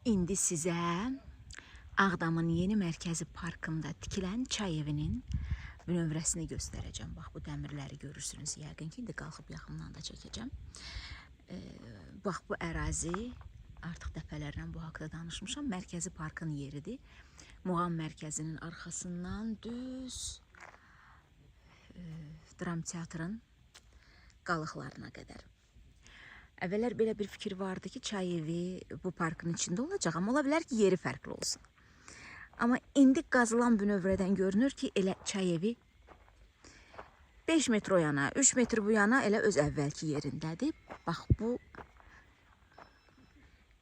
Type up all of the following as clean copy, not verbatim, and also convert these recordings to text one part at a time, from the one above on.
İndi sizə Ağdamın yeni mərkəzi parkında tikilən çay evinin bünövrəsini göstərəcəm. Bax, bu dəmirləri görürsünüz. Yəqin ki, indi qalxıb yaxından da çəkəcəm. Bax, bu ərazi, artıq dəfələrlə bu haqda danışmışam, mərkəzi parkın yeridir. Muğam mərkəzinin arxasından düz dram teatrın qalıqlarına qədər. Əvvəllər belə bir fikir vardı ki, çay evi bu parkın içində olacaq, amma ola bilər ki, yeri fərqli olsun. Amma indi qazılan bünövrədən görünür ki, elə çay evi 5 metr o yana, 3 metr bu yana elə öz əvvəlki yerindədir. Bax, bu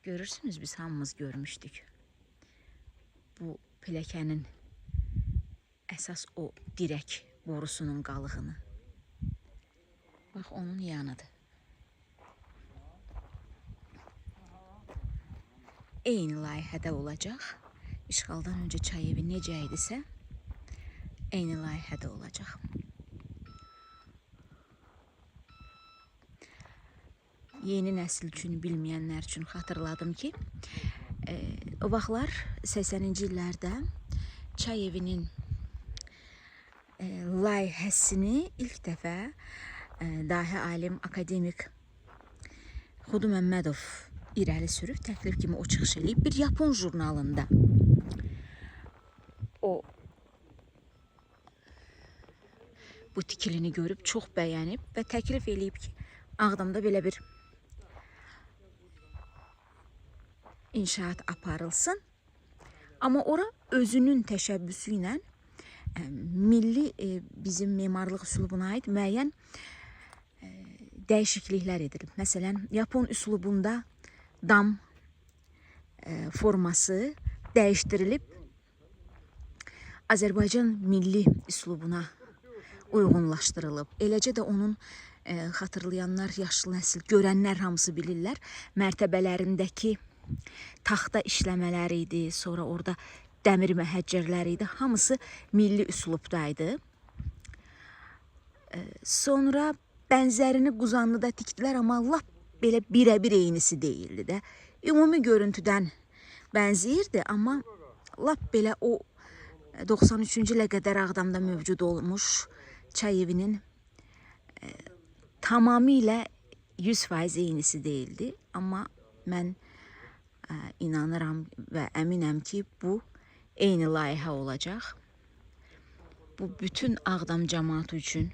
görürsünüz, biz hamımız görmüşdük. Bu pilləkənin əsas o dirək borusunun qalığını. Bax, onun yanıdır. Eyni layihədə olacaq. İşğaldan öncə çay evi necə idisə, eyni layihədə olacaq. Yeni nəsil üçün, bilməyənlər üçün xatırladım ki, o vaxtlar 80-ci illərdə çay evinin layihəsini ilk dəfə dahi alim akademik Xudu Məmmədov irəli sürüb, təklif kimi o çıxış eləyib bir Yapon jurnalında. O bu tikilini görüb, çox bəyənib və təklif eləyib ki, Ağdamda belə bir inşaat aparılsın. Amma ora özünün təşəbbüsü ilə milli bizim memarlıq üslubuna aid müəyyən dəyişikliklər edilib. Məsələn, Yapon üslubunda dam forması dəyişdirilib, Azərbaycan milli üslubuna uyğunlaşdırılıb. Eləcə də onun xatırlayanlar, yaşlı nəsil, görənlər hamısı bilirlər. Mərtəbələrindəki taxta işləmələri idi, sonra orada dəmir məhəccərləri idi. Hamısı milli üslubdaydı. Sonra bənzərini Quzanlıda tikdilər, amma lap belə birə-bir eynisi deyildi də. Ümumi görüntüdən bənzəyirdi, amma lap belə o 93-cü ilə qədər Ağdamda mövcud olmuş çay evinin tamamilə 100% eynisi deyildi. Amma mən inanıram və əminəm ki, bu eyni layihə olacaq. Bu bütün Ağdam cəmaatı üçün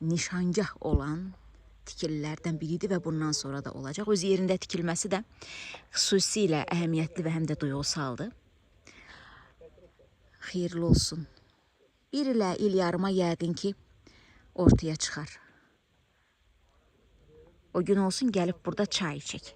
nişangah olan tikililərdən biridir və bundan sonra da olacaq. Öz yerində tikilməsi də xüsusilə əhəmiyyətli və həm də duyğusaldır. Xeyirli olsun. Bir ilə il yarıma yəqin ki, ortaya çıxar. O gün olsun, gəlib burada çay içək.